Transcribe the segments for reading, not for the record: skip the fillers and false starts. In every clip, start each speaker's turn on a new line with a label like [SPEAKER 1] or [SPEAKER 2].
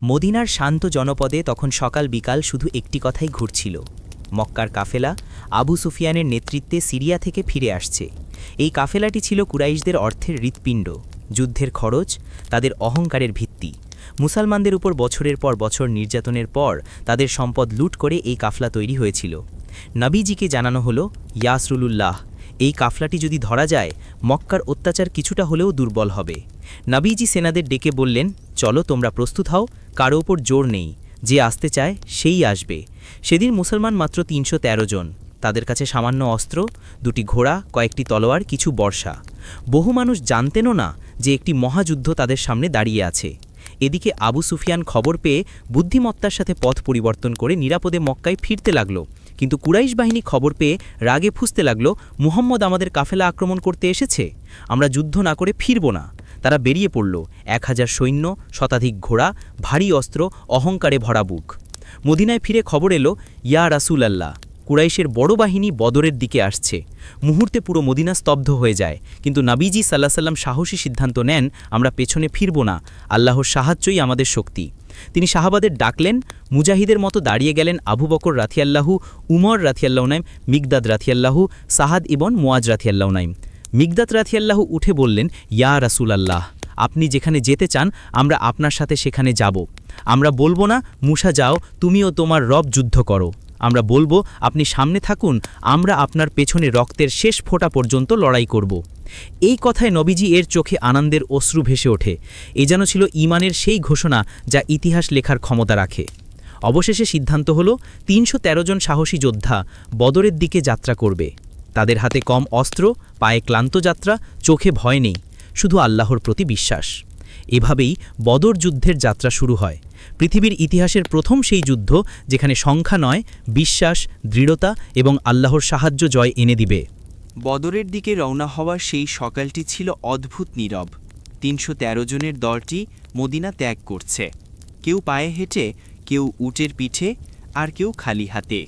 [SPEAKER 1] মদিনার শান্ত জনপদে তখন সকাল বিকাল শুধু একটি কথাই ঘুরছিল। মক্কার কাফেলা আবু সুফিয়ানের নেতৃত্বে সিরিয়া থেকে ফিরে আসছে। এই কাফেলাটি ছিল কুরাইশদের অর্থের হৃৎপিণ্ড, যুদ্ধের খরচ, তাদের অহংকারের ভিত্তি। মুসলমানদের উপর বছরের পর বছর নির্যাতনের পর তাদের সম্পদ লুট করে এই কাফলা তৈরি হয়েছিল। নবীজিকে জানানো হলো, ইয়া রাসূলুল্লাহ, এই কাফলাটি যদি ধরা যায় মক্কার অত্যাচার কিছুটা হলেও দুর্বল হবে। নবীজি সেনাদের ডেকে বললেন, চলো তোমরা প্রস্তুত হও, কারো ওপর জোর নেই, যে আসতে চায় সেই আসবে। সেদিন মুসলমান মাত্র ৩১৩ জন। তাদের কাছে সামান্য অস্ত্র, ২টি ঘোড়া, কয়েকটি তলোয়ার, কিছু বর্শা। বহু মানুষ জানতেনও না যে একটি মহাযুদ্ধ তাদের সামনে দাঁড়িয়ে আছে। এদিকে আবু সুফিয়ান খবর পেয়ে বুদ্ধিমত্তার সাথে পথ পরিবর্তন করে নিরাপদে মক্কায় ফিরতে লাগল। কিন্তু কুরাইশ বাহিনী খবর পেয়ে রাগে ফুঁসতে লাগল, মুহাম্মদ আমাদের কাফেলা আক্রমণ করতে এসেছে, আমরা যুদ্ধ না করে ফিরব না। তারা বেরিয়ে পড়ল, ১০০০ সৈন্য, শতাধিক ঘোড়া, ভারী অস্ত্র, অহংকারে ভরা বুক। মদিনায় ফিরে খবর এলো, ইয়া রাসূলুল্লাহ, কুরাইশের বড় বাহিনী বদরের দিকে আসছে। মুহূর্তে পুরো মদিনা স্তব্ধ হয়ে যায়। কিন্তু নবীজি সাল্লাল্লাহু আলাইহি ওয়াসাল্লাম সাহসী সিদ্ধান্ত নেন, আমরা পেছনে ফিরব না, আল্লাহর সাহায্যই আমাদের শক্তি। তিনি সাহাবাদের ডাকলেন, মুজাহিদের মতো দাঁড়িয়ে গেলেন আবু বকর রাথিয়াল্লাহু, উমর রাথিয়াল্লাহু নাইম, মিকদাদ রাথিয়াল্লাহু, সাহাদ ইবন মুয়াজ রাথিয়াল্লাহু নাইম। মিকদাদ রাথিয়াল্লাহু উঠে বললেন, ইয়া রাসূলুল্লাহ, আপনি যেখানে যেতে চান আমরা আপনার সাথে সেখানে যাব। আমরা বলবো না মুসা যাও, তুমিও তোমার রব যুদ্ধ করো। আমরা বলবো আপনি সামনে থাকুন, আমরা আপনার পেছনে রক্তের শেষ ফোঁটা পর্যন্ত লড়াই করব। এই কথায় নবীজি এর চোখে আনন্দের অশ্রু ভেসে ওঠে। এ যেন ছিল ঈমানের সেই ঘোষণা যা ইতিহাস লেখার ক্ষমতা রাখে। অবশেষে সিদ্ধান্ত হলো, ৩১৩ জন সাহসী যোদ্ধা বদরের দিকে যাত্রা করবে। তাদের হাতে কম অস্ত্র, পায়ে ক্লান্ত যাত্রা, চোখে ভয় নেই, শুধু আল্লাহর প্রতি বিশ্বাস। এভাবেই বদর যুদ্ধের যাত্রা শুরু হয়। পৃথিবীর ইতিহাসের প্রথম সেই যুদ্ধ যেখানে সংখ্যা নয়, বিশ্বাস, দৃঢ়তা এবং আল্লাহর সাহায্য জয় এনে দিবে।
[SPEAKER 2] বদরের দিকে রওনা হওয়ার সেই সকালটি ছিল অদ্ভুত নীরব। ৩১৩ জনের দলটি মদিনা ত্যাগ করছে, কেউ পায়ে হেঁটে, কেউ উটের পিঠে, আর কেউ খালি হাতে।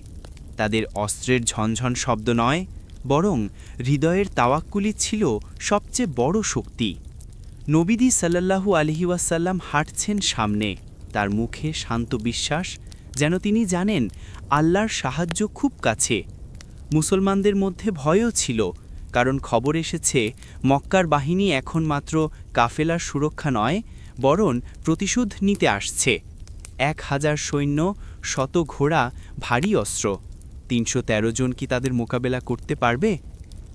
[SPEAKER 2] তাদের অস্ত্রের ঝনঝন শব্দ নয়, বরং হৃদয়ের তাওয়াক্কুলই ছিল সবচেয়ে বড় শক্তি। নবীজি সাল্লাল্লাহু আলাইহি ওয়াসাল্লাম হাঁটছেন সামনে, তার মুখে শান্ত বিশ্বাস, যেন তিনি জানেন আল্লাহর সাহায্য খুব কাছে। মুসলমানদের মধ্যে ভয়ও ছিল, কারণ খবর এসেছে মক্কার বাহিনী এখন মাত্র কাফেলার সুরক্ষা নয়, বরং প্রতিশোধ নিতে আসছে। ১০০০ সৈন্য, শত ঘোড়া, ভারী অস্ত্র। ৩১৩ জন কি তাদের মোকাবেলা করতে পারবে?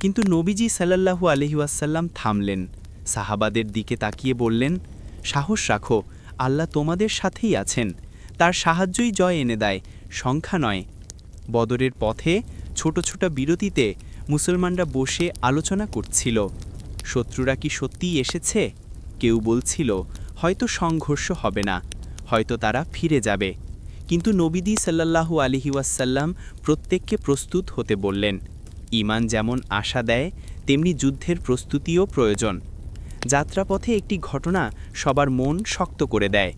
[SPEAKER 2] কিন্তু নবীজি সাল্লাল্লাহু আলাইহি ওয়াসাল্লাম থামলেন, সাহাবাদের দিকে তাকিয়ে বললেন, সাহস রাখো, আল্লাহ তোমাদের সাথেই আছেন, তার সাহায্যই জয় এনে দেয়, সংখ্যা নয়। বদরের পথে ছোট ছোট বিরতিতে মুসলমানরা বসে আলোচনা করছিল, শত্রুরা কি সত্যিই এসেছে? কেউ বলছিল হয়তো সংঘর্ষ হবে না, হয়তো তারা ফিরে যাবে। কিন্তু নবীজি সাল্লাল্লাহু আলাইহি ওয়াসাল্লাম প্রত্যেককে প্রস্তুত হতে বললেন। ঈমান যেমন আশা দেয়, তেমনি যুদ্ধের প্রস্তুতিও প্রয়োজন। যাত্রাপথে একটি ঘটনা সবার মন শক্ত করে দেয়।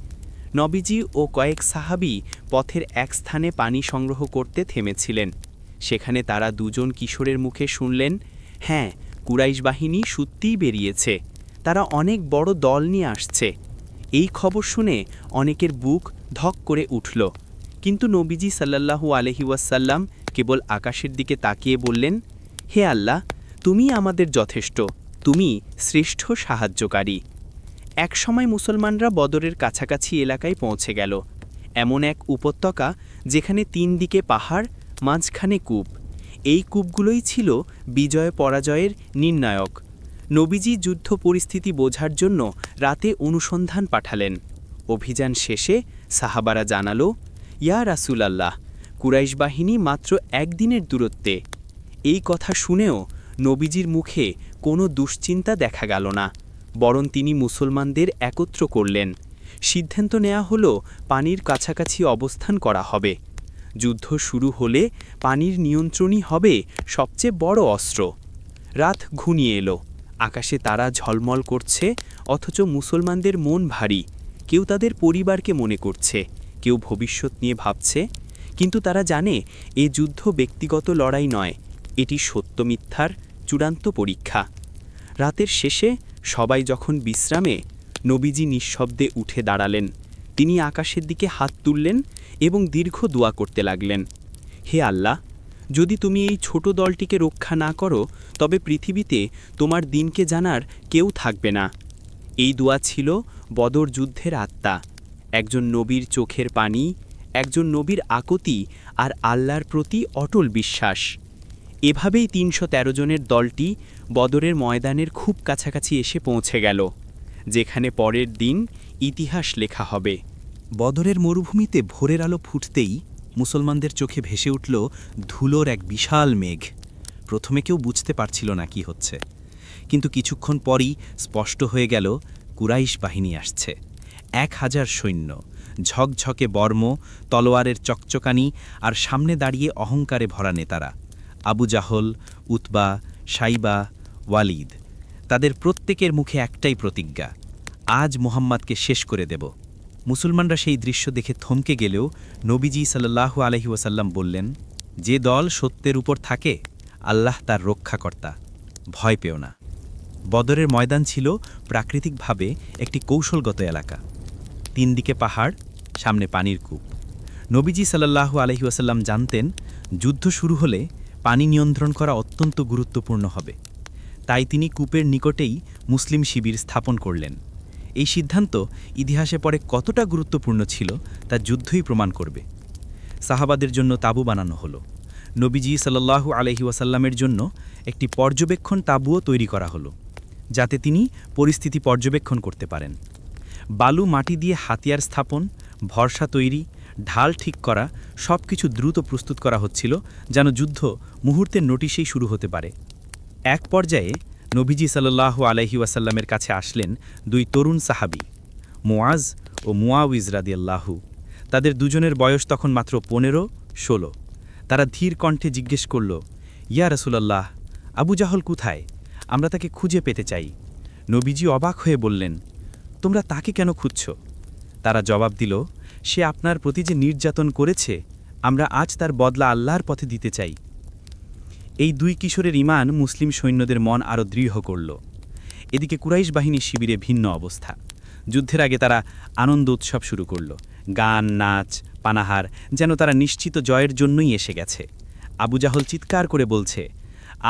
[SPEAKER 2] নবীজি ও কয়েক সাহাবী পথের এক স্থানে পানি সংগ্রহ করতে থেমেছিলেন। সেখানে তারা দুজন কিশোরের মুখে শুনলেন, হ্যাঁ, কুরাইশ বাহিনী সত্যিই বেরিয়েছে, তারা অনেক বড় দল নিয়ে আসছে। এই খবর শুনে অনেকের বুক ধক করে উঠল। কিন্তু নবীজি সাল্লাল্লাহু আলাইহি ওয়াসাল্লাম কেবল আকাশের দিকে তাকিয়ে বললেন, হে আল্লাহ, তুমি আমাদের যথেষ্ট, তুমি শ্রেষ্ঠ সাহায্যকারী। একসময় মুসলমানরা বদরের কাছাকাছি এলাকায় পৌঁছে গেল। এমন এক উপত্যকা যেখানে ৩ দিকে পাহাড়, মাঝখানে কূপ। এই কূপগুলোই ছিল বিজয় পরাজয়ের নির্ণায়ক। নবীজি যুদ্ধ পরিস্থিতি বোঝার জন্য রাতে অনুসন্ধান পাঠালেন। অভিযান শেষে সাহাবারা জানালো, ইয়া রাসূলুল্লাহ, কুরাইশ বাহিনী মাত্র একদিনের দূরত্বে। এই কথা শুনেও নবীজির মুখে কোনো দুশ্চিন্তা দেখা গেল না, বরং তিনি মুসলমানদের একত্র করলেন। সিদ্ধান্ত নেওয়া হলো পানির কাছাকাছি অবস্থান করা হবে। যুদ্ধ শুরু হলে পানির নিয়ন্ত্রণই হবে সবচেয়ে বড় অস্ত্র। রাত ঘনিয়ে এলো, আকাশে তারা ঝলমল করছে, অথচ মুসলমানদের মন ভারী। কেউ তাদের পরিবারকে মনে করছে, কেউ ভবিষ্যৎ নিয়ে ভাবছে। কিন্তু তারা জানে এ যুদ্ধ ব্যক্তিগত লড়াই নয়, এটি সত্য মিথ্যার চূড়ান্ত পরীক্ষা। রাতের শেষে সবাই যখন বিশ্রামে, নবীজি নিঃশব্দে উঠে দাঁড়ালেন। তিনি আকাশের দিকে হাত তুললেন এবং দীর্ঘ দোয়া করতে লাগলেন, হে আল্লাহ, যদি তুমি এই ছোট দলটিকে রক্ষা না করো তবে পৃথিবীতে তোমার দিনকে জানার কেউ থাকবে না। এই দোয়া ছিল বদর যুদ্ধের আত্মা, একজন নবীর চোখের পানি, একজন নবীর আকুতি আর আল্লাহর প্রতি অটল বিশ্বাস। এভাবেই ৩১৩ জনের দলটি বদরের ময়দানের খুব কাছাকাছি এসে পৌঁছে গেল, যেখানে পরের দিন ইতিহাস লেখা হবে।
[SPEAKER 3] বদরের মরুভূমিতে ভোরের আলো ফুটতেই মুসলমানদের চোখে ভেসে উঠল ধুলোর এক বিশাল মেঘ। প্রথমে কেউ বুঝতে পারছিল না কি হচ্ছে, কিন্তু কিছুক্ষণ পরই স্পষ্ট হয়ে গেল কুরাইশ বাহিনী আসছে। ১,০০০ সৈন্য, ঝকঝকে বর্ম, তলোয়ারের চকচকানি আর সামনে দাঁড়িয়ে অহংকারে ভরা নেতারা, আবু জাহল, উতবা, সাইবা, ওয়ালিদ। তাদের প্রত্যেকের মুখে একটাই প্রতিজ্ঞা, আজ মুহাম্মাদকে শেষ করে দেব। মুসলমানরা সেই দৃশ্য দেখে থমকে গেলেও নবীজি সাল্লাল্লাহু আলাইহি ওয়াসাল্লাম বললেন, যে দল সত্যের উপর থাকে আল্লাহ তার রক্ষাকর্তা, ভয় পেও না। বদরের ময়দান ছিল প্রাকৃতিকভাবে একটি কৌশলগত এলাকা। ৩ দিকে পাহাড়, সামনে পানির কূপ। নবীজি সাল্লাল্লাহু আলাইহি ওয়াসাল্লাম জানতেন যুদ্ধ শুরু হলে পানি নিয়ন্ত্রণ করা অত্যন্ত গুরুত্বপূর্ণ হবে, তাই তিনি কূপের নিকটেই মুসলিম শিবির স্থাপন করলেন। এই সিদ্ধান্ত ইতিহাসে পরে কতটা গুরুত্বপূর্ণ ছিল তা যুদ্ধই প্রমাণ করবে। সাহাবাদের জন্য তাঁবু বানানো হলো। নবীজি সাল্লাল্লাহু আলাইহি ওয়াসাল্লামের জন্য একটি পর্যবেক্ষণ তাঁবুও তৈরি করা হলো, যাতে তিনি পরিস্থিতি পর্যবেক্ষণ করতে পারেন। বালু মাটি দিয়ে হাতিয়ার স্থাপন, ভরসা তৈরি, ঢাল ঠিক করা সবকিছু দ্রুত প্রস্তুত করা হচ্ছিল, যেন যুদ্ধ মুহূর্তের নোটিশেই শুরু হতে পারে। এক পর্যায়ে নবীজি সাল্লাল্লাহু আলাইহি ওয়াসাল্লামের কাছে আসলেন ২ তরুণ সাহাবী, মুআজ ও মুআউইজ রাদিয়াল্লাহু। তাদের দুজনের বয়স তখন মাত্র ১৫-১৬। তারা ধীর কণ্ঠে জিজ্ঞেস করল, ইয়া রাসূলুল্লাহ, আবু জাহল কোথায়? আমরা তাকে খুঁজে পেতে চাই। নবীজি অবাক হয়ে বললেন, তোমরা তাকে কেন খুঁজছ? তারা জবাব দিল, সে আপনার প্রতি যে নির্যাতন করেছে, আমরা আজ তার বদলা আল্লাহর পথে দিতে চাই। এই ২ কিশোরের ঈমান মুসলিম সৈন্যদের মন আরও দৃঢ় করল। এদিকে কুরাইশ বাহিনীর শিবিরে ভিন্ন অবস্থা। যুদ্ধের আগে তারা আনন্দ উৎসব শুরু করল, গান, নাচ, পানাহার, যেন তারা নিশ্চিত জয়ের জন্যই এসে গেছে। আবু জাহল চিৎকার করে বলছে,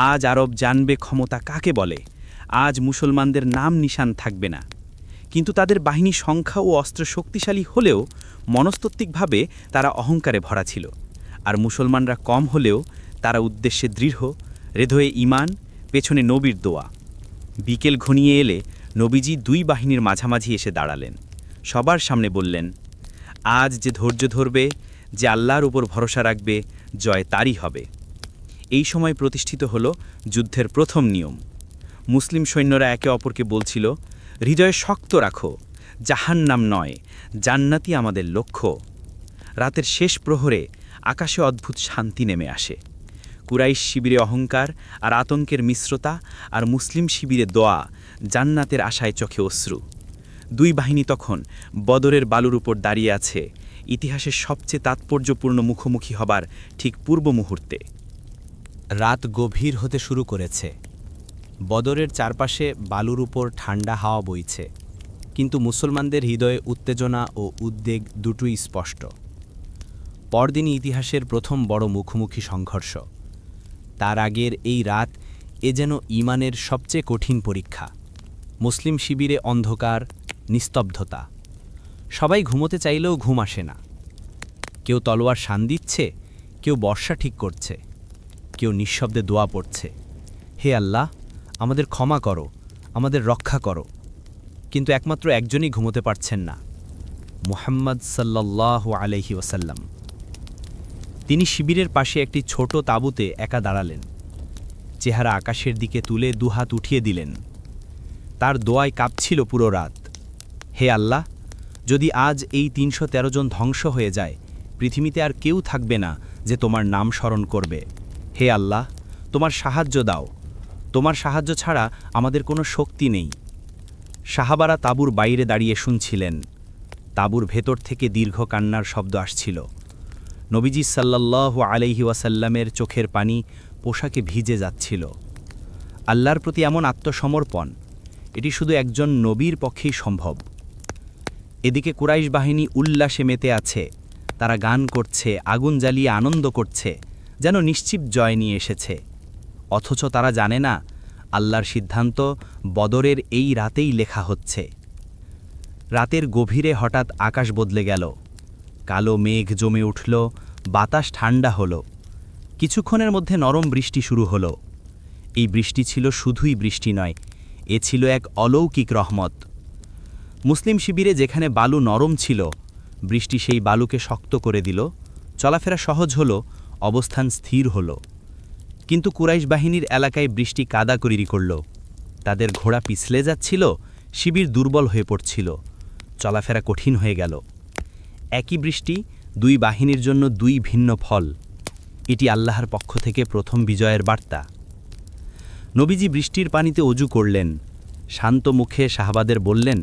[SPEAKER 3] আজ আরব জানবে ক্ষমতা কাকে বলে, আজ মুসলমানদের নাম নিশান থাকবে না। কিন্তু তাদের বাহিনী সংখ্যা ও অস্ত্র শক্তিশালী হলেও মনস্তাত্ত্বিকভাবে তারা অহংকারে ভরা ছিল। আর মুসলমানরা কম হলেও তারা উদ্দেশ্যে দৃঢ়, হৃদয়ে ঈমান, পেছনে নবীর দোয়া। বিকেল ঘনিয়ে এলে নবীজি ২ বাহিনীর মাঝামাঝি এসে দাঁড়ালেন। সবার সামনে বললেন, আজ যে ধৈর্য ধরবে, যে আল্লাহর উপর ভরসা রাখবে, জয় তারই হবে। এই সময় প্রতিষ্ঠিত হল যুদ্ধের প্রথম নিয়ম। মুসলিম সৈন্যরা একে অপরকে বলছিল, হৃদয়ে শক্ত রাখো, জাহান্নাম নয়, জান্নাতই আমাদের লক্ষ্য। রাতের শেষ প্রহরে আকাশে অদ্ভুত শান্তি নেমে আসে। কুরাইশ শিবিরে অহংকার আর আতঙ্কের মিশ্রতা, আর মুসলিম শিবিরে দোয়া, জান্নাতের আশায় চোখে অশ্রু। ২ বাহিনী তখন বদরের বালুর উপর দাঁড়িয়ে আছে, ইতিহাসের সবচেয়ে তাৎপর্যপূর্ণ মুখোমুখি হবার ঠিক পূর্ব মুহূর্তে। রাত গভীর হতে শুরু করেছে। বদরের চারপাশে বালুর উপর ঠান্ডা হাওয়া বইছে, কিন্তু মুসলমানদের হৃদয়ে উত্তেজনা ও উদ্বেগ দুটোই স্পষ্ট। পরদিনই ইতিহাসের প্রথম বড় মুখোমুখি সংঘর্ষ। তার আগের এই রাত এ যেন ঈমানের সবচেয়ে কঠিন পরীক্ষা। মুসলিম শিবিরে অন্ধকার, নিস্তব্ধতা। সবাই ঘুমোতে চাইলেও ঘুম আসে না। কেউ তলোয়ার শান দিচ্ছে, কেউ বর্ষা ঠিক করছে, কেউ নিঃশব্দে দোয়া পড়ছে, হে আল্লাহ, আমাদের ক্ষমা করো, আমাদের রক্ষা করো। কিন্তু একমাত্র একজনই ঘুমোতে পারছেন না, মুহাম্মদ সাল্লাল্লাহু আলাইহি ওয়াসাল্লাম। তিনি শিবিরের পাশে একটি ছোট তাঁবুতে একা দাঁড়ালেন, চেহারা আকাশের দিকে তুলে দুহাত উঠিয়ে দিলেন। তার দোয়ায় কাঁপছিল পুরো রাত, হে আল্লাহ, যদি আজ এই ৩১৩ জন ধ্বংস হয়ে যায়, পৃথিবীতে আর কেউ থাকবে না যে তোমার নাম স্মরণ করবে। হে আল্লাহ, তোমার সাহায্য দাও, তোমার সাহায্য ছাড়া আমাদের কোনো শক্তি নেই। সাহাবারা তাঁবুর বাইরে দাঁড়িয়ে শুনছিলেন। তাঁবুর ভেতর থেকে দীর্ঘ কান্নার শব্দ আসছিল। নবীজি সাল্লাল্লাহু আলাইহি ওয়াসাল্লামের চোখের পানি পোশাকে ভিজে যাচ্ছিল। আল্লাহর প্রতি এমন আত্মসমর্পণ, এটি শুধু একজন নবীর পক্ষেই সম্ভব। এদিকে কুরাইশ বাহিনী উল্লাসে মেতে আছে। তারা গান করছে, আগুন জ্বালিয়ে আনন্দ করছে, যেন নিশ্চিত জয় নিয়ে এসেছে। অথচ তারা জানে না, আল্লাহর সিদ্ধান্ত বদরের এই রাতেই লেখা হচ্ছে। রাতের গভীরে হঠাৎ আকাশ বদলে গেল। কালো মেঘ জমে উঠল, বাতাস ঠান্ডা হলো। কিছুক্ষণের মধ্যে নরম বৃষ্টি শুরু হলো। এই বৃষ্টি ছিল শুধুই বৃষ্টি নয়, এ ছিল এক অলৌকিক রহমত। মুসলিম শিবিরে যেখানে বালু নরম ছিল, বৃষ্টি সেই বালুকে শক্ত করে দিল। চলাফেরা সহজ হলো, অবস্থান স্থির হলো। কিন্তু কুরাইশ বাহিনীর এলাকায় বৃষ্টি কাদাকড়ি করল। তাদের ঘোড়া পিছলে যাচ্ছিল, শিবির দুর্বল হয়ে পড়ছিল, চলাফেরা কঠিন হয়ে গেল। একই বৃষ্টি দুই বাহিনীর জন্য দুই ভিন্ন ফল। এটি আল্লাহর পক্ষ থেকে প্রথম বিজয়ের বার্তা। নবীজি বৃষ্টির পানিতে অজু করলেন, শান্ত মুখে সাহাবাদের বললেন,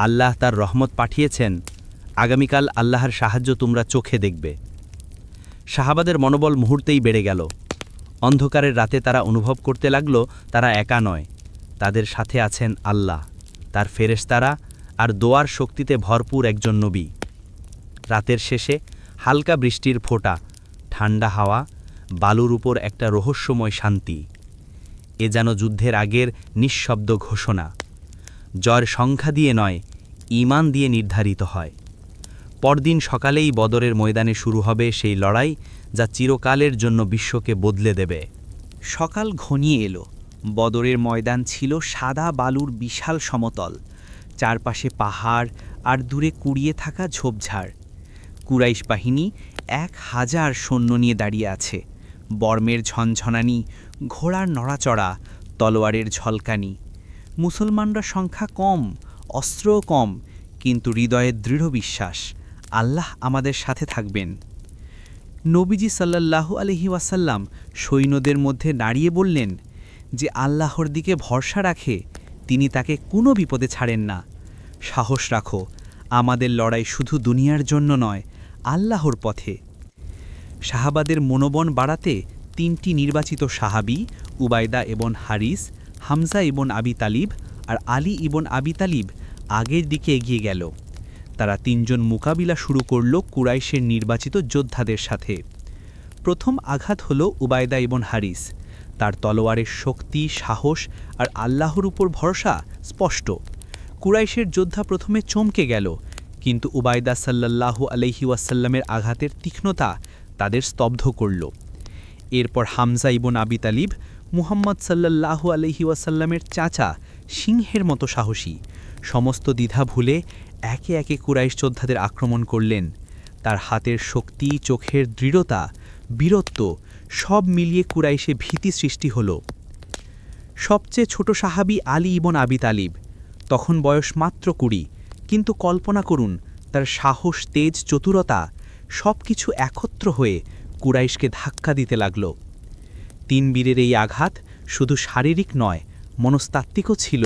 [SPEAKER 3] আল্লাহ তার রহমত পাঠিয়েছেন, আগামীকাল আল্লাহর সাহায্য তোমরা চোখে দেখবে। সাহাবাদের মনোবল মুহূর্তেই বেড়ে গেল। অন্ধকারের রাতে তারা অনুভব করতে লাগল তারা একা নয়, তাদের সাথে আছেন আল্লাহ, তার ফেরেশতারা আর দোয়ার শক্তিতে ভরপুর একজন নবী। রাতের শেষে হালকা বৃষ্টির ফোঁটা, ঠান্ডা হাওয়া, বালুর উপর একটা রহস্যময় শান্তি। এ যেন যুদ্ধের আগের নিঃশব্দ ঘোষণা। জয়ের সংখ্যা দিয়ে নয়, ঈমান দিয়ে নির্ধারিত হয়। পরদিন সকালেই বদরের ময়দানে শুরু হবে সেই লড়াই, যা চিরকালের জন্য বিশ্বকে বদলে দেবে।
[SPEAKER 4] সকাল ঘনিয়ে এলো। বদরের ময়দান ছিল সাদা বালুর বিশাল সমতল, চারপাশে পাহাড় আর দূরে কুড়িয়ে থাকা ঝোপঝাড়। কুরাইশ বাহিনী 1000 সৈন্য নিয়ে দাঁড়িয়ে আছে। বর্মের ঝনঝনানি, ঘোড়ার নড়াচড়া, তলোয়ারের ঝলকানি। মুসলমানরা সংখ্যা কম, অস্ত্রও কম, কিন্তু হৃদয়ের দৃঢ় বিশ্বাস, আল্লাহ আমাদের সাথে থাকবেন। নবীজি সাল্লাল্লাহু আলাইহি ওয়াসাল্লাম সৈন্যদের মধ্যে দাঁড়িয়ে বললেন, যে আল্লাহর দিকে ভরসা রাখে তিনি তাকে কোনো বিপদে ছাড়েন না। সাহস রাখো, আমাদের লড়াই শুধু দুনিয়ার জন্য নয়, আল্লাহর পথে। সাহাবাদের মনোবল বাড়াতে 3টি নির্বাচিত সাহাবী, উবাইদা ইবন হারিস, হামজা ইবন আবি তালিব আর আলী ইবন আবি তালিব আগের দিকে এগিয়ে গেল। তারা 3 জন মোকাবিলা শুরু করল কুরাইশের নির্বাচিত যোদ্ধাদের সাথে। প্রথম আঘাত হল উবাইদা ইবন হারিস। তার তলোয়ারের শক্তি, সাহস আর আল্লাহর উপর ভরসা স্পষ্ট। কুরাইশের যোদ্ধা প্রথমে চমকে গেল, কিন্তু উবাইদা সাল্লাল্লাহু আলাইহি ওয়াসাল্লামের আঘাতের তীক্ষ্ণতা তাদের স্তব্ধ করল। এরপর হামজা ইবন আবি তালিব, মুহাম্মদ সাল্লাল্লাহু আলাইহি ওয়াসাল্লামের চাচা, সিংহের মতো সাহসী, সমস্ত দ্বিধা ভুলে একে একে কুরাইশ যোদ্ধাদের আক্রমণ করলেন। তার হাতের শক্তি, চোখের দৃঢ়তা, বীরত্ব সব মিলিয়ে কুরাইশে ভীতি সৃষ্টি হল। সবচেয়ে ছোট সাহাবী আলী ইবন আবি তালিব, তখন বয়স মাত্র 20, কিন্তু কল্পনা করুন তার সাহস, তেজ, চতুরতা সব কিছু একত্র হয়ে কুরাইশকে ধাক্কা দিতে লাগল। 3 বীরের এই আঘাত শুধু শারীরিক নয়, মনস্তাত্ত্বিকও ছিল।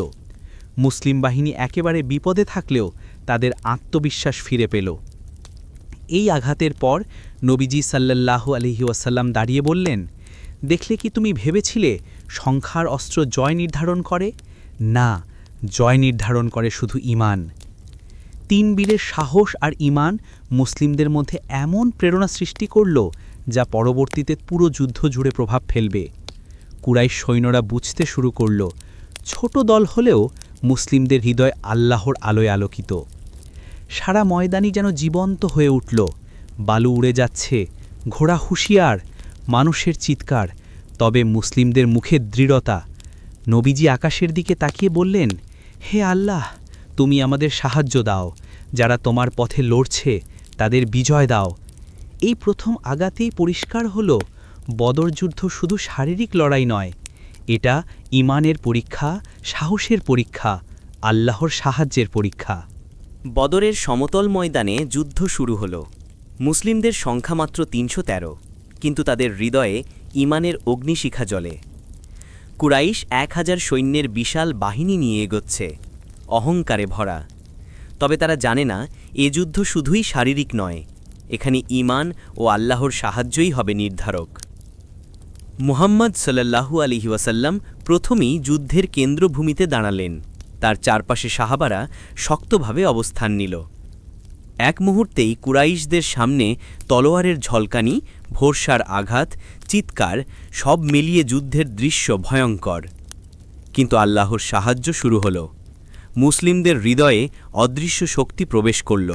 [SPEAKER 4] মুসলিম বাহিনী একেবারে বিপদে থাকলেও তাদের আত্মবিশ্বাস ফিরে পেল। এই আঘাতের পর নবীজি সাল্লাল্লাহু আলাইহি ওয়াসাল্লাম দাঁড়িয়ে বললেন, দেখলে কি তুমি ভেবেছিলে সংখ্যার অস্ত্র জয় নির্ধারণ করে? না, জয় নির্ধারণ করে শুধু ঈমান। 3 বীরের সাহস আর ঈমান মুসলিমদের মধ্যে এমন প্রেরণা সৃষ্টি করল, যা পরবর্তীতে পুরো যুদ্ধ জুড়ে প্রভাব ফেলবে। কুরাইশ সৈন্যরা বুঝতে শুরু করল, ছোট দল হলেও মুসলিমদের হৃদয় আল্লাহর আলোয় আলোকিত। সারা ময়দানই যেন জীবন্ত হয়ে উঠল। বালু উড়ে যাচ্ছে, ঘোড়া হুঁশিয়ার, মানুষের চিৎকার, তবে মুসলিমদের মুখে দৃঢ়তা। নবীজি আকাশের দিকে তাকিয়ে বললেন, হে আল্লাহ, তুমি আমাদের সাহায্য দাও, যারা তোমার পথে লড়ছে তাদের বিজয় দাও। এই প্রথম আঘাতেই পরিষ্কার হল, বদর যুদ্ধ শুধু শারীরিক লড়াই নয়, এটা ঈমানের পরীক্ষা, সাহসের পরীক্ষা, আল্লাহর সাহায্যের পরীক্ষা।
[SPEAKER 1] বদরের সমতল ময়দানে যুদ্ধ শুরু হল। মুসলিমদের সংখ্যা মাত্র 313, কিন্তু তাদের হৃদয়ে ঈমানের অগ্নিশিখা জ্বলে। কুরাইশ 1000 সৈন্যের বিশাল বাহিনী নিয়ে এগোচ্ছে, অহংকারে ভরা। তবে তারা জানে না, এ যুদ্ধ শুধুই শারীরিক নয়, এখানে ঈমান ও আল্লাহর সাহায্যই হবে নির্ধারক। মুহাম্মদ সাল্লাল্লাহু আলাইহি ওয়াসাল্লাম প্রথমেই যুদ্ধের কেন্দ্রভূমিতে দাঁড়ালেন।
[SPEAKER 2] তার চারপাশে সাহাবারা শক্তভাবে অবস্থান নিল। এক মুহূর্তেই কুরাইশদের সামনে তলোয়ারের ঝলকানি, ভোরসার আঘাত, চিৎকার সব মিলিয়ে যুদ্ধের দৃশ্য ভয়ঙ্কর। কিন্তু আল্লাহর সাহায্য শুরু হল। মুসলিমদের হৃদয়ে অদৃশ্য শক্তি প্রবেশ করল।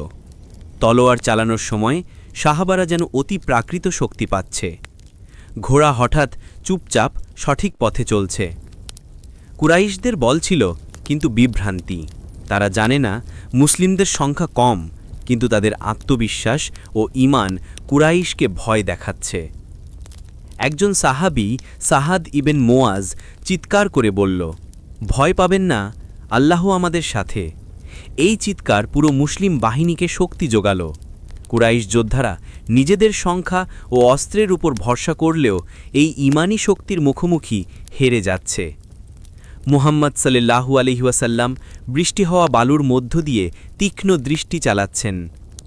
[SPEAKER 2] তলোয়ার চালানোর সময় সাহাবারা যেন অতি প্রাকৃত শক্তি পাচ্ছে। ঘোড়া হঠাৎ চুপচাপ সঠিক পথে চলছে। কুরাইশদের বল ছিল কিন্তু বিভ্রান্তি। তারা জানে না মুসলিমদের সংখ্যা কম, কিন্তু তাদের আত্মবিশ্বাস ও ঈমান কুরাইশকে ভয় দেখাচ্ছে। একজন সাহাবী সাহাদ ইবেন মোয়াজ চিৎকার করে বলল, ভয় পাবেন না, আল্লাহ আমাদের সাথে। এই চিৎকার পুরো মুসলিম বাহিনীকে শক্তি জোগাল। কুরাইশ যোদ্ধারা নিজেদের সংখ্যা ও অস্ত্রের উপর ভরসা করলেও এই ঈমানী শক্তির মুখোমুখি হেরে যাচ্ছে। মুহাম্মদ সাল্লাল্লাহু আলাইহি ওয়াসাল্লাম বৃষ্টি হওয়া বালুর মধ্য দিয়ে তীক্ষ্ণ দৃষ্টি চালাচ্ছেন।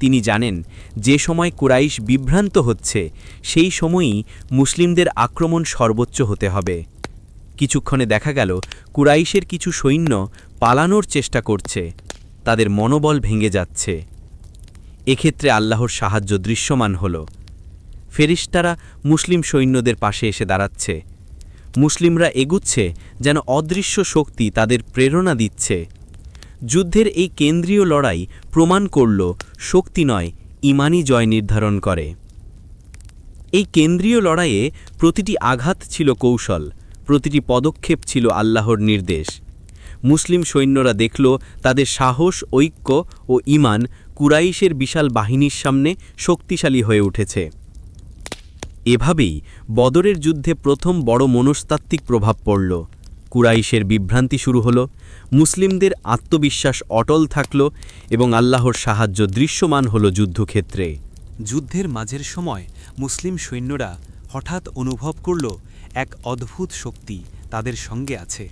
[SPEAKER 2] তিনি জানেন যে সময় কুরাইশ বিভ্রান্ত হচ্ছে সেই সময়ই মুসলিমদের আক্রমণ সর্বোচ্চ হতে হবে। কিছুক্ষণে দেখা গেল কুরাইশের কিছু সৈন্য পালানোর চেষ্টা করছে, তাদের মনোবল ভেঙে যাচ্ছে। এক্ষেত্রে আল্লাহর সাহায্য দৃশ্যমান হল। ফেরেশতারা মুসলিম সৈন্যদের পাশে এসে দাঁড়াচ্ছে। মুসলিমরা এগুচ্ছে যেন অদৃশ্য শক্তি তাদের প্রেরণা দিচ্ছে। যুদ্ধের এই কেন্দ্রীয় লড়াই প্রমাণ করল শক্তি নয়, ঈমানই জয় নির্ধারণ করে। এই কেন্দ্রীয় লড়াইয়ে প্রতিটি আঘাত ছিল কৌশল, প্রতিটি পদক্ষেপ ছিল আল্লাহর নির্দেশ। মুসলিম সৈন্যরা দেখল তাদের সাহস, ঐক্য ও ঈমান কুরাইশের বিশাল বাহিনীর সামনে শক্তিশালী হয়ে উঠেছে। এভাবেই বদরের যুদ্ধে প্রথম বড় মনস্তাত্ত্বিক প্রভাব পড়ল। কুরাইশের বিভ্রান্তি শুরু হল, মুসলিমদের আত্মবিশ্বাস অটল থাকল এবং আল্লাহর সাহায্য দৃশ্যমান হল যুদ্ধক্ষেত্রে।
[SPEAKER 3] যুদ্ধের মাঝের সময় মুসলিম সৈন্যরা হঠাৎ অনুভব করল এক অদ্ভুত শক্তি তাদের সঙ্গে আছে।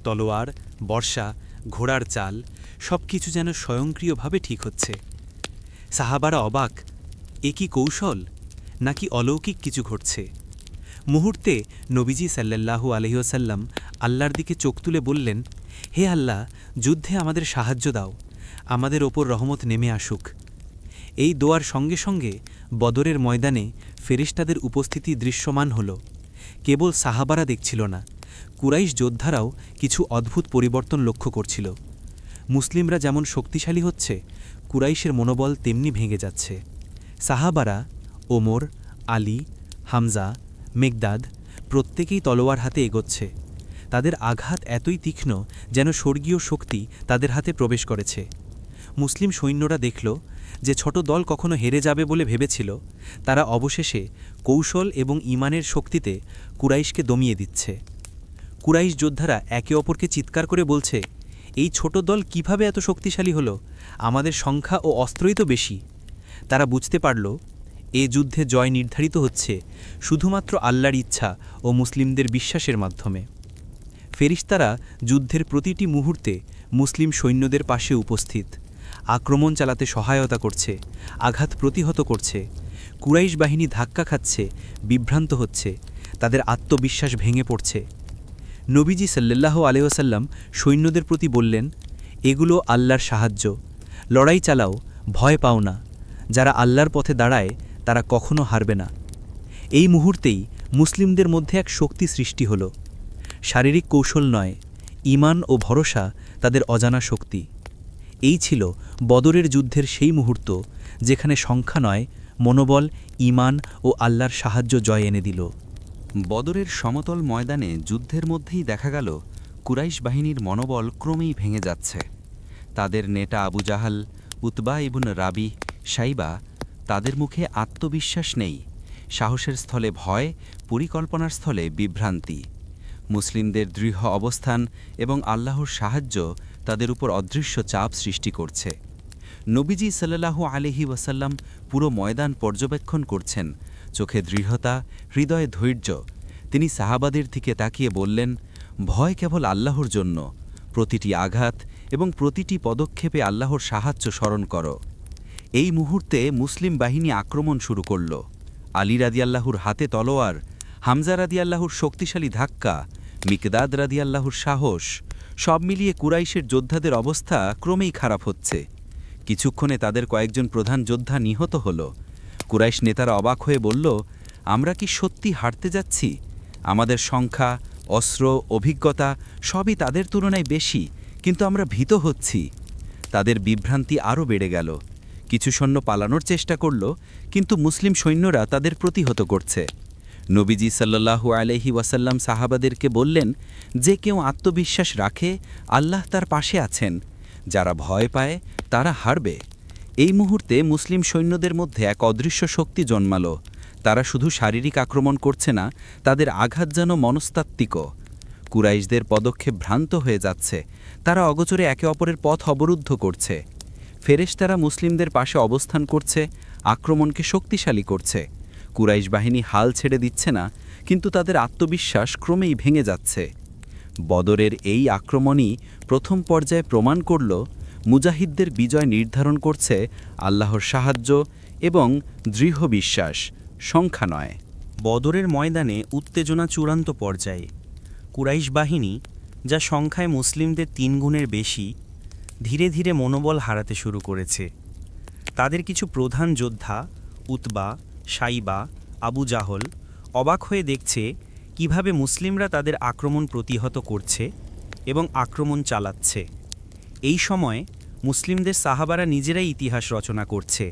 [SPEAKER 3] তলোয়ার, বর্ষা, ঘোড়ার চাল সবকিছু যেন স্বয়ংক্রিয়ভাবে ঠিক হচ্ছে। সাহাবারা অবাক, এ কি কৌশল নাকি অলৌকিক কিছু ঘটছে? মুহূর্তে নবীজি সাল্লাল্লাহু আলাইহি ওয়াসাল্লাম আল্লাহর দিকে চোখ তুলে বললেন, হে আল্লাহ, যুদ্ধে আমাদের সাহায্য দাও, আমাদের ওপর রহমত নেমে আসুক। এই দোয়ার সঙ্গে সঙ্গে বদরের ময়দানে ফেরেশতাদের উপস্থিতি দৃশ্যমান হল। কেবল সাহাবারা দেখছিল না, কুরাইশ যোদ্ধারাও কিছু অদ্ভুত পরিবর্তন লক্ষ্য করছিল। মুসলিমরা যেমন শক্তিশালী হচ্ছে, কুরাইশের মনোবল তেমনি ভেঙে যাচ্ছে। সাহাবারা ওমর, আলী, হামজা, মেগদাদ প্রত্যেকেই তলোয়ার হাতে এগোচ্ছে। তাদের আঘাত এতই তীক্ষ্ণ যেন স্বর্গীয় শক্তি তাদের হাতে প্রবেশ করেছে। মুসলিম সৈন্যরা দেখল যে ছোট দল কখনো হেরে যাবে বলে ভেবেছিল, তারা অবশেষে কৌশল এবং ঈমানের শক্তিতে কুরাইশকে দমিয়ে দিচ্ছে। কুরাইশ যোদ্ধারা একে অপরকে চিৎকার করে বলছে, এই ছোট দল কিভাবে এত শক্তিশালী হলো? আমাদের সংখ্যা ও অস্ত্রই তো বেশি। তারা বুঝতে পারল এ যুদ্ধে জয় নির্ধারিত হচ্ছে শুধুমাত্র আল্লাহর ইচ্ছা ও মুসলিমদের বিশ্বাসের মাধ্যমে। ফেরেশতারা যুদ্ধের প্রতিটি মুহূর্তে মুসলিম সৈন্যদের পাশে উপস্থিত, আক্রমণ চালাতে সহায়তা করছে, আঘাত প্রতিহত করছে। কুরাইশ বাহিনী ধাক্কা খাচ্ছে, বিভ্রান্ত হচ্ছে, তাদের আত্মবিশ্বাস ভেঙে পড়ছে। নবীজি সাল্লাল্লাহু আলাইহি ওয়াসাল্লাম সৈন্যদের প্রতি বললেন, এগুলো আল্লাহর সাহায্য, লড়াই চালাও, ভয় পাও না। যারা আল্লাহর পথে দাঁড়ায় তারা কখনো হারবে না। এই মুহূর্তেই মুসলিমদের মধ্যে এক শক্তি সৃষ্টি হল। শারীরিক কৌশল নয়, ঈমান ও ভরসা তাদের অজানা শক্তি। এই ছিল বদরের যুদ্ধের সেই মুহূর্ত যেখানে সংখ্যা নয়, মনোবল, ঈমান ও আল্লাহর সাহায্য জয় এনে দিল।
[SPEAKER 5] বদরের সমতল ময়দানে যুদ্ধের মধ্যেই দেখা গেল কুরাইশ বাহিনীর মনোবল ক্রমেই ভেঙে যাচ্ছে। তাদের নেতা আবু জাহাল, উতবা ইবন রাবি, সাইবা, তাদের মুখে আত্মবিশ্বাস নেই। সাহসের স্থলে ভয়, পরিকল্পনার স্থলে বিভ্রান্তি। মুসলিমদের দৃঢ় অবস্থান এবং আল্লাহর সাহায্য তাদের উপর অদৃশ্য চাপ সৃষ্টি করছে। নবীজি সাল্লাল্লাহু আলাইহি ওয়াসাল্লাম পুরো ময়দান পর্যবেক্ষণ করছেন, চোখে দৃঢ়তা, হৃদয়ে ধৈর্য। তিনি সাহাবাদের দিকে তাকিয়ে বললেন, ভয় কেবল আল্লাহর জন্য, প্রতিটি আঘাত এবং প্রতিটি পদক্ষেপে আল্লাহর সাহায্য স্মরণ করো। এই মুহূর্তে মুসলিম বাহিনী আক্রমণ শুরু করল। আলী রাদিয়াল্লাহুর হাতে তলোয়ার, হামজা রাদিয়াল্লাহুর শক্তিশালী ধাক্কা, মিকদাদ রাদিয়াল্লাহুর সাহস, সব মিলিয়ে কুরাইশের যোদ্ধাদের অবস্থা ক্রমেই খারাপ হচ্ছে। কিছুক্ষণে তাদের কয়েকজন প্রধান যোদ্ধা নিহত হল। কুরাইশ নেতারা অবাক হয়ে বলল, আমরা কি সত্যি হারতে যাচ্ছি? আমাদের সংখ্যা, অস্ত্র, অভিজ্ঞতা সবই তাদের তুলনায় বেশি, কিন্তু আমরা ভীত হচ্ছি। তাদের বিভ্রান্তি আরও বেড়ে গেল। কিছু সৈন্য পালানোর চেষ্টা করল, কিন্তু মুসলিম সৈন্যরা তাদের প্রতিহত করছে। নবীজি সাল্লাল্লাহু আলাইহি ওয়াসাল্লাম সাহাবাদেরকে বললেন, যে কেউ আত্মবিশ্বাস রাখে আল্লাহ তার পাশে আছেন, যারা ভয় পায় তারা হারবে। এই মুহূর্তে মুসলিম সৈন্যদের মধ্যে এক অদৃশ্য শক্তি জন্মাল। তারা শুধু শারীরিক আক্রমণ করছে না, তাদের আঘাত যেন মনস্তাত্ত্বিকও। কুরাইশদের পদক্ষেপ ভ্রান্ত হয়ে যাচ্ছে, তারা অগোচরে একে অপরের পথ অবরুদ্ধ করছে। ফেরেশতারা মুসলিমদের পাশে অবস্থান করছে, আক্রমণকে শক্তিশালী করছে। কুরাইশ বাহিনী হাল ছেড়ে দিচ্ছে না, কিন্তু তাদের আত্মবিশ্বাস ক্রমেই ভেঙে যাচ্ছে। বদরের এই আক্রমণই প্রথম পর্যায়ে প্রমাণ করল, মুজাহিদদের বিজয় নির্ধারণ করছে আল্লাহর সাহায্য এবং দৃঢ় বিশ্বাস, সংখ্যা নয়।
[SPEAKER 4] বদরের ময়দানে উত্তেজনা চূড়ান্ত পর্যায়ে। কুরাইশ বাহিনী, যা সংখ্যায় মুসলিমদের 3 গুণের বেশি, ধীরে ধীরে মনোবল হারাতে শুরু করেছে। তাদের কিছু প্রধান যোদ্ধা উতবা, সাইবা, আবু জাহল অবাক হয়ে দেখছে কিভাবে মুসলিমরা তাদের আক্রমণ প্রতিহত করছে এবং আক্রমণ চালাচ্ছে। এই সময় মুসলিমদের সাহাবারা নিজেরাই ইতিহাস রচনা করছে।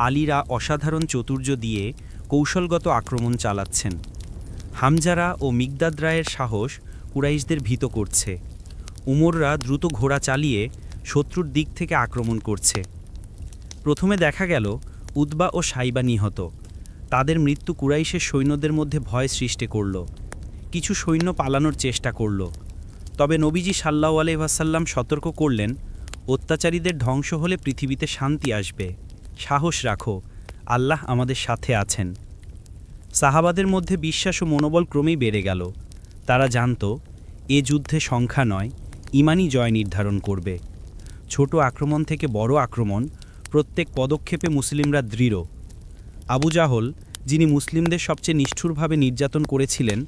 [SPEAKER 4] আলীরা অসাধারণ চতুর্য দিয়ে কৌশলগত আক্রমণ চালাচ্ছেন। হামজারা ও মিকদাদ রায়ের সাহস কুরাইশদের ভীত করছে। উমররা দ্রুত ঘোড়া চালিয়ে শত্রুর দিক থেকে আক্রমণ করছে। প্রথমে দেখা গেল উতবা ও সাইবা নিহত। তাদের মৃত্যু কুরাইশের সৈন্যদের মধ্যে ভয় সৃষ্টি করল। কিছু সৈন্য পালানোর চেষ্টা করল। তবে নবীজি সাল্লাল্লাহু আলাইহি ওয়াসাল্লাম সতর্ক করলেন, অত্যাচারীদের ধ্বংস হলে পৃথিবীতে শান্তি আসবে। সাহস রাখো, আল্লাহ আমাদের সাথে আছেন। সাহাবাদের মধ্যে বিশ্বাস ও মনোবল ক্রমেই বেড়ে গেল। তারা জানত, এ যুদ্ধে সংখ্যা নয়, ঈমানই জয় নির্ধারণ করবে। ছোট আক্রমণ থেকে বড় আক্রমণ, প্রত্যেক পদক্ষেপে মুসলিমরা দৃঢ়। আবু জাহল, যিনি মুসলিমদের সবচেয়ে নিষ্ঠুরভাবে নির্যাতন করেছিলেন,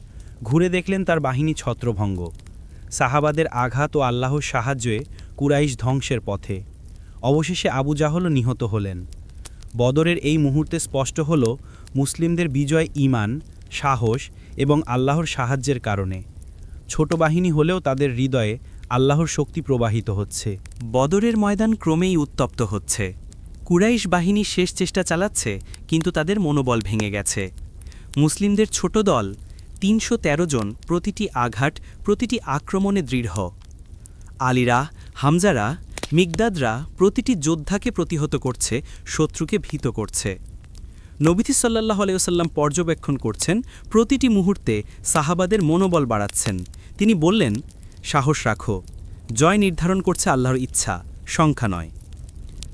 [SPEAKER 4] ঘুরে দেখলেন তার বাহিনী ছত্রভঙ্গ। সাহাবাদের আঘাত ও আল্লাহর সাহায্যে কুরাইশ ধ্বংসের পথে। অবশেষে আবু জাহলও নিহত হলেন। বদরের এই মুহূর্তে স্পষ্ট হল, মুসলিমদের বিজয় ঈমান, সাহস এবং আল্লাহর সাহায্যের কারণে। ছোট বাহিনী হলেও তাদের হৃদয়ে আল্লাহর শক্তি প্রবাহিত হচ্ছে। বদরের ময়দান ক্রমেই উত্তপ্ত হচ্ছে। কুরাইশ বাহিনী শেষ চেষ্টা চালাচ্ছে, কিন্তু তাদের মনোবল ভেঙে গেছে। মুসলিমদের ছোট দল 313 জন, প্রতিটি আঘাত, প্রতিটি আক্রমণে দৃঢ়। আলীরা, হামজারা, মিকদাদরা প্রতিটি যোদ্ধাকে প্রতিহত করছে, শত্রুকে ভীত করছে। নবীজি সাল্লাল্লাহু আলাইহি ওয়াসাল্লাম পর্যবেক্ষণ করছেন, প্রতিটি মুহূর্তে সাহাবাদের মনোবল বাড়াচ্ছেন। তিনি বললেন, সাহস রাখো, জয় নির্ধারণ করছে আল্লাহর ইচ্ছা, সংখ্যা নয়।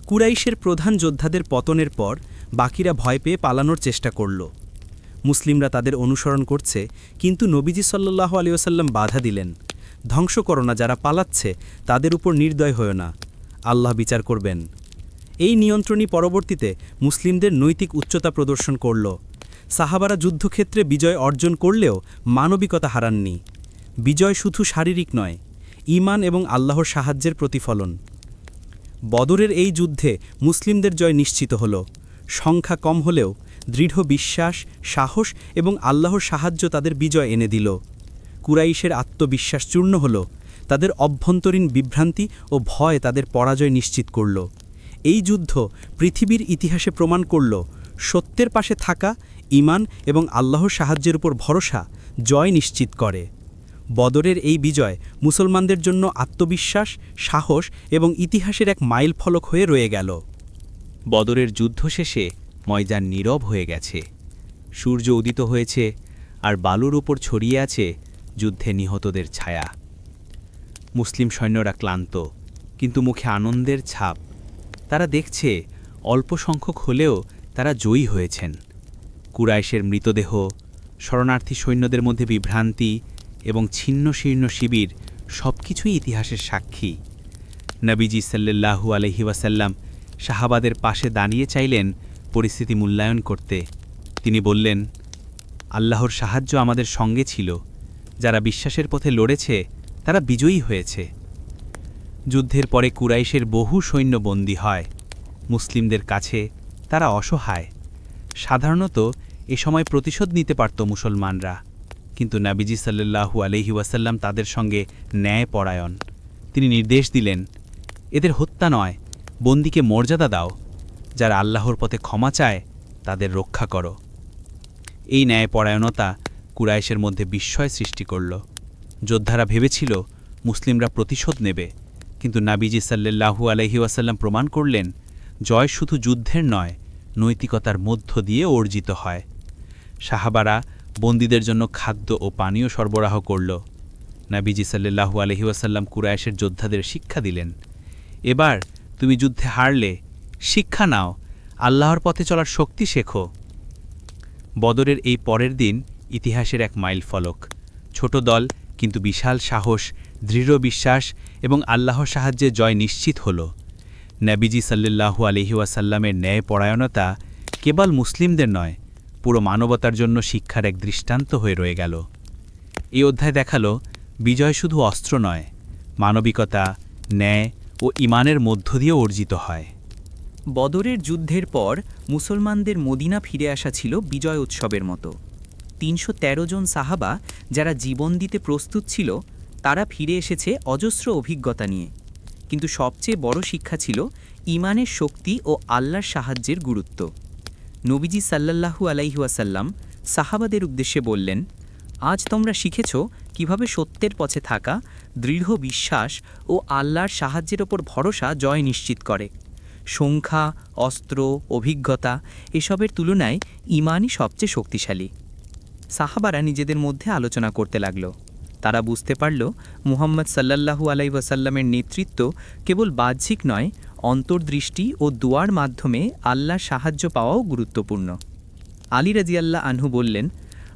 [SPEAKER 4] কুরাইশের প্রধান যোদ্ধাদের পতনের পর বাকিরা ভয় পেয়ে পালানোর চেষ্টা করল। মুসলিমরা তাদের অনুসরণ করছে, কিন্তু নবীজি সাল্লাল্লাহু আলাইহি ওয়াসাল্লাম বাধা দিলেন, ধ্বংস করো না যারা পালাচ্ছে, তাদের উপর নির্দয় হয়ো না, আল্লাহ বিচার করবেন। এই নিয়ন্ত্রণই পরবর্তীতে মুসলিমদের নৈতিক উচ্চতা প্রদর্শন করল। সাহাবারা যুদ্ধক্ষেত্রে বিজয় অর্জন করলেও মানবিকতা হারাননি। বিজয় শুধু শারীরিক নয়, ঈমান এবং আল্লাহর সাহায্যের প্রতিফলন। বদরের এই যুদ্ধে মুসলিমদের জয় নিশ্চিত হল। সংখ্যা কম হলেও দৃঢ় বিশ্বাস, সাহস এবং আল্লাহর সাহায্য তাদের বিজয় এনে দিল। কুরাইশের আত্মবিশ্বাস চূর্ণ হল, তাদের অভ্যন্তরীণ বিভ্রান্তি ও ভয় তাদের পরাজয় নিশ্চিত করল। এই যুদ্ধ পৃথিবীর ইতিহাসে প্রমাণ করল, সত্যের পাশে থাকা, ঈমান এবং আল্লাহর সাহায্যের উপর ভরসা জয় নিশ্চিত করে। বদরের এই বিজয় মুসলমানদের জন্য আত্মবিশ্বাস, সাহস এবং ইতিহাসের এক মাইল ফলক হয়ে রয়ে গেল।
[SPEAKER 3] বদরের যুদ্ধ শেষে ময়দান নীরব হয়ে গেছে। সূর্য উদিত হয়েছে, আর বালুর উপর ছড়িয়ে আছে যুদ্ধে নিহতদের ছায়া। মুসলিম সৈন্যরা ক্লান্ত, কিন্তু মুখে আনন্দের ছাপ। তারা দেখছে, অল্প সংখ্যক হলেও তারা জয়ী হয়েছেন। কুরাইশের মৃতদেহ, শরণার্থী সৈন্যদের মধ্যে বিভ্রান্তি এবং ছিন্ন শীর্ণ শিবির সবকিছুই ইতিহাসের সাক্ষী। নবীজি সাল্লাল্লাহু আলাইহি ওয়াসাল্লাম সাহাবাদের পাশে দাঁড়িয়ে চাইলেন পরিস্থিতি মূল্যায়ন করতে। তিনি বললেন, আল্লাহর সাহায্য আমাদের সঙ্গে ছিল। যারা বিশ্বাসের পথে লড়েছে
[SPEAKER 4] তারা বিজয়ী হয়েছে। যুদ্ধের পরে কুরাইশের বহু সৈন্য বন্দী হয়। মুসলিমদের কাছে তারা অসহায়। সাধারণত এ সময় প্রতিশোধ নিতে পারত মুসলমানরা, কিন্তু নবীজি সাল্লাল্লাহু আলাইহি ওয়াসাল্লাম তাদের সঙ্গে ন্যায়পরায়ণ। তিনি নির্দেশ দিলেন, এদের হত্যা নয়, বন্দীকে মর্যাদা দাও। যারা আল্লাহর পথে ক্ষমা চায় তাদের রক্ষা করো। এই ন্যায়পরায়ণতা কুরাইশের মধ্যে বিস্ময় সৃষ্টি করল। যোদ্ধারা ভেবেছিল মুসলিমরা প্রতিশোধ নেবে, কিন্তু নবীজি সাল্লাল্লাহু আলাইহি ওয়াসাল্লাম প্রমাণ করলেন, জয় শুধু যুদ্ধের নয়, নৈতিকতার মধ্য দিয়ে অর্জিত হয়। সাহাবারা বন্দীদের জন্য খাদ্য ও পানীয় সরবরাহ করল। নবীজি সাল্লাল্লাহু আলাইহি ওয়াসাল্লাম কুরাইশের যোদ্ধাদের শিক্ষা দিলেন, এবার তুমি যুদ্ধে হারলে শিক্ষা নাও, আল্লাহর পথে চলার শক্তি শেখো। বদরের এই পরের দিন ইতিহাসের এক মাইল ফলক। ছোট দল কিন্তু বিশাল সাহস, দৃঢ় বিশ্বাস এবং আল্লাহর সাহায্যে জয় নিশ্চিত হল। নবীজি সাল্লাল্লাহু আলাইহি ওয়াসাল্লামের ন্যায়পরায়ণতা কেবল মুসলিমদের নয়, পুরো মানবতার জন্য শিক্ষার এক দৃষ্টান্ত হয়ে রয়ে গেল। এই অধ্যায় দেখালো, বিজয় শুধু অস্ত্র নয়, মানবিকতা, ন্যায় ও ঈমানের মধ্য দিয়ে অর্জিত হয়।
[SPEAKER 1] বদরের যুদ্ধের পর মুসলমানদের মদিনা ফিরে আসা ছিল বিজয় উৎসবের মতো। ৩১৩ জন সাহাবা যারা জীবন দিতে প্রস্তুত ছিল, তারা ফিরে এসেছে অজস্র অভিজ্ঞতা নিয়ে। কিন্তু সবচেয়ে বড় শিক্ষা ছিল ঈমানের শক্তি ও আল্লাহর সাহায্যের গুরুত্ব। নবীজি সাল্লাল্লাহু আলাইহি ওয়াসাল্লাম সাহাবাদের উদ্দেশ্যে বললেন, আজ তোমরা শিখেছ কিভাবে সত্যের পথে থাকা, দৃঢ় বিশ্বাস ও আল্লাহর সাহায্যের ওপর ভরসা জয় নিশ্চিত করে। সংখ্যা, অস্ত্র, অভিজ্ঞতা এসবের তুলনায় ঈমানই সবচেয়ে শক্তিশালী। সাহাবারা নিজেদের মধ্যে আলোচনা করতে লাগল। তারা বুঝতে পারল, মুহাম্মদ সাল্লাল্লাহু আলাইহি ওয়াসাল্লামের নেতৃত্ব কেবল বাহ্যিক নয়, অন্তর্দৃষ্টি ও দুয়ার মাধ্যমে আল্লাহর সাহায্য পাওয়াও গুরুত্বপূর্ণ। আলী রাদিয়াল্লাহু আনহু বললেন,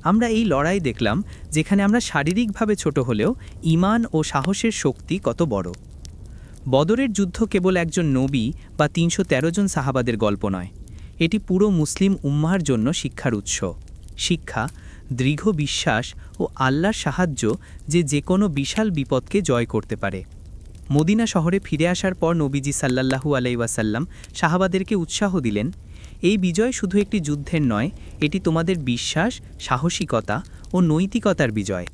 [SPEAKER 1] আমরা এই লড়াই দেখলাম যেখানে আমরা শারীরিকভাবে ছোট হলেও ঈমান ও সাহসের শক্তি কত বড়। বদরের যুদ্ধ কেবল একজন নবী বা ৩১৩ জন সাহাবাদের গল্প নয়, এটি পুরো মুসলিম উম্মাহর জন্য শিক্ষার উৎস। শিক্ষা, দৃঢ় বিশ্বাস ও আল্লাহর সাহায্য যে কোনো বিশাল বিপদকে জয় করতে পারে। মদিনা শহরে ফিরে আসার পর নবীজি সাল্লাল্লাহু আলাইহি ওয়াসাল্লাম সাহাবাদেরকে উৎসাহ দিলেন, এই বিজয় শুধু একটি যুদ্ধের নয়, এটি তোমাদের বিশ্বাস, সাহসিকতা ও নৈতিকতার বিজয়।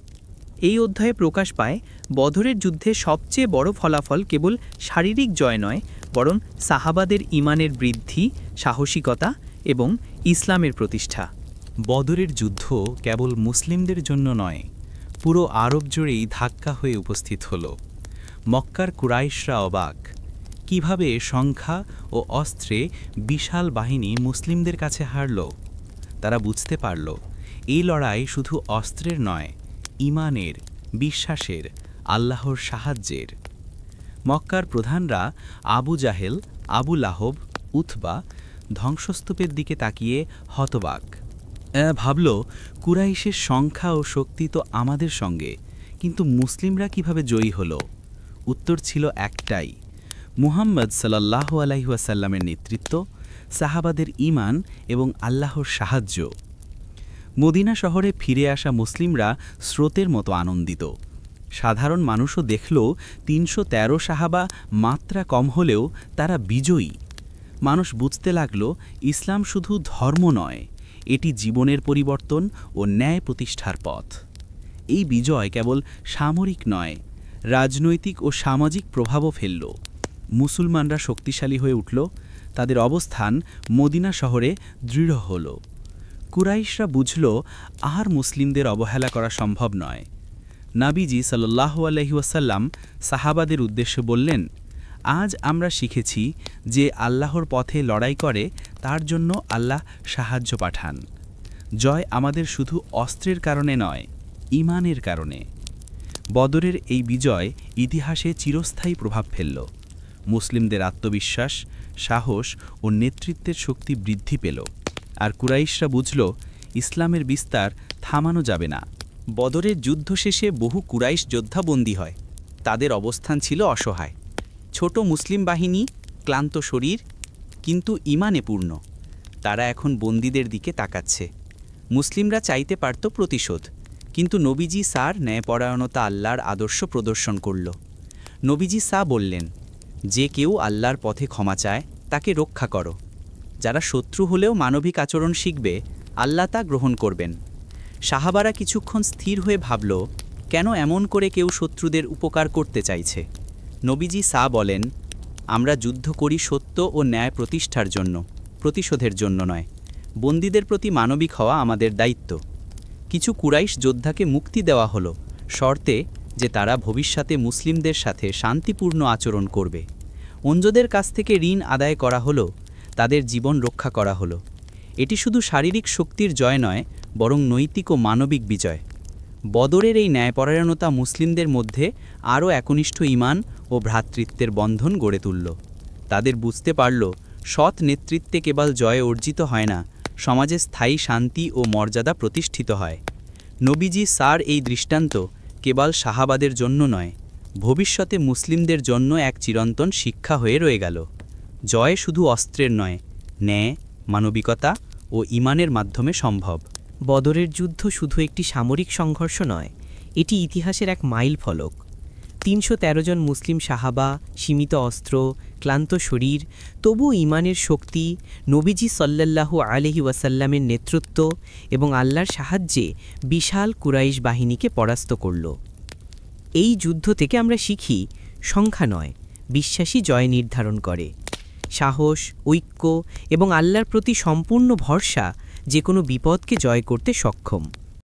[SPEAKER 1] এই অধ্যায়ে প্রকাশ পায়, বদরের যুদ্ধে সবচেয়ে বড় ফলাফল কেবল শারীরিক জয় নয়, বরং সাহাবাদের ঈমানের বৃদ্ধি, সাহসিকতা এবং ইসলামের প্রতিষ্ঠা।
[SPEAKER 4] বদরের যুদ্ধ কেবল মুসলিমদের জন্য নয়, পুরো আরব জুড়েই ধাক্কা হয়ে উপস্থিত হল। মক্কার কুরাইশরা অবাক, কিভাবে সংখ্যা ও অস্ত্রে বিশাল বাহিনী মুসলিমদের কাছে হারল। তারা বুঝতে পারল, এই লড়াই শুধু অস্ত্রের নয়, ঈমানের, বিশ্বাসের, আল্লাহর সাহায্যের। মক্কার প্রধানরা আবু জাহেল, আবু লাহব, উতবা ধ্বংসস্তূপের দিকে তাকিয়ে হতবাক। ভাবল, কুরাইশের সংখ্যা ও শক্তি তো আমাদের সঙ্গে, কিন্তু মুসলিমরা কিভাবে জয়ী হল? উত্তর ছিল একটাই, মুহাম্মদ সাল্লাল্লাহু আলাইহি ওয়াসাল্লামের নেতৃত্ব, সাহাবাদের ঈমান এবং আল্লাহর সাহায্য। মদিনা শহরে ফিরে আসা মুসলিমরা স্রোতের মতো আনন্দিত। সাধারণ মানুষও দেখল ৩১৩ সাহাবা মাত্রা কম হলেও তারা বিজয়ী। মানুষ বুঝতে লাগল, ইসলাম শুধু ধর্ম নয়, এটি জীবনের পরিবর্তন ও ন্যায় প্রতিষ্ঠার পথ। এই বিজয় কেবল সামরিক নয়, রাজনৈতিক ও সামাজিক প্রভাবও ফেলল। মুসলমানরা শক্তিশালী হয়ে উঠল, তাদের অবস্থান মদিনা শহরে দৃঢ় হল। কুরাইশরা বুঝল, আর মুসলিমদের অবহেলা করা সম্ভব নয়। নবীজি সাল্লাল্লাহু আলাইহি ওয়াসাল্লাম সাহাবাদের উদ্দেশ্যে বললেন, আজ আমরা শিখেছি যে আল্লাহর পথে লড়াই করে তার জন্য আল্লাহ সাহায্য পাঠান। জয় আমাদের শুধু অস্ত্রের কারণে নয়, ঈমানের কারণে। বদরের এই বিজয় ইতিহাসে চিরস্থায়ী প্রভাব ফেলল। মুসলিমদের আত্মবিশ্বাস, সাহস ও নেতৃত্বের শক্তি বৃদ্ধি পেল, আর কুরাইশরা বুঝল, ইসলামের বিস্তার থামানো যাবে না।
[SPEAKER 1] বদরের যুদ্ধ শেষে বহু কুরাইশ যোদ্ধা বন্দী হয়। তাদের অবস্থান ছিল অসহায়। ছোট মুসলিম বাহিনী, ক্লান্ত শরীর, কিন্তু ঈমানে পূর্ণ। তারা এখন বন্দীদের দিকে তাকাচ্ছে। মুসলিমরা চাইতে পারত প্রতিশোধ,
[SPEAKER 4] কিন্তু নবীজি সার ন্যায়পরায়ণতা আল্লাহর আদর্শ প্রদর্শন করল। নবীজি সা বললেন, যে কেউ আল্লাহর পথে ক্ষমা চায় তাকে রক্ষা করো। যারা শত্রু হলেও মানবিক আচরণ শিখবে, আল্লাহ তা গ্রহণ করবেন। সাহাবারা কিছুক্ষণ স্থির হয়ে ভাবল, কেন এমন করে কেউ শত্রুদের উপকার করতে চাইছে। নবীজি সা বলেন, আমরা যুদ্ধ করি সত্য ও ন্যায় প্রতিষ্ঠার জন্য, প্রতিশোধের জন্য নয়। বন্দীদের প্রতি মানবিক হওয়া আমাদের দায়িত্ব। কিছু কুরাইশ যোদ্ধাকে মুক্তি দেওয়া হলো, শর্তে যে তারা ভবিষ্যতে মুসলিমদের সাথে শান্তিপূর্ণ আচরণ করবে। অন্যদের কাছ থেকে ঋণ আদায় করা হলো, তাদের জীবন রক্ষা করা হলো। এটি শুধু শারীরিক শক্তির জয় নয়, বরং নৈতিক ও মানবিক বিজয়। বদরের এই ন্যায়পরায়ণতা মুসলিমদের মধ্যে আরও একনিষ্ঠ ঈমান ও ভ্রাতৃত্বের বন্ধন গড়ে তুলল। তাদের বুঝতে পারল, সৎ নেতৃত্বে কেবল জয় অর্জিত হয় না, সমাজে স্থায়ী শান্তি ও মর্যাদা প্রতিষ্ঠিত হয়। নবীজি সার এই দৃষ্টান্ত কেবল সাহাবাদের জন্য নয়, ভবিষ্যতে মুসলিমদের জন্য এক চিরন্তন শিক্ষা হয়ে রয়ে গেল। জয় শুধু অস্ত্রের নয়, ন্যায়, মানবিকতা ও ঈমানের মাধ্যমে সম্ভব।
[SPEAKER 1] বদরের যুদ্ধ শুধু একটি সামরিক সংঘর্ষ নয়, এটি ইতিহাসের এক মাইল ফলক। ৩১৩ জন মুসলিম সাহাবা, সীমিত অস্ত্র, ক্লান্ত শরীর, তবু ঈমানের শক্তি, নবীজি সাল্লাল্লাহু আলাইহি ওয়াসাল্লামের নেতৃত্ব এবং আল্লাহর সাহায্যে বিশাল কুরাইশ বাহিনীকে পরাস্ত করল। এই যুদ্ধ থেকে আমরা শিখি, সংখ্যা নয়, বিশ্বাসী জয় নির্ধারণ করে। সাহস, ঐক্য এবং আল্লাহর প্রতি সম্পূর্ণ ভরসা যে কোনো বিপদকে জয় করতে সক্ষম।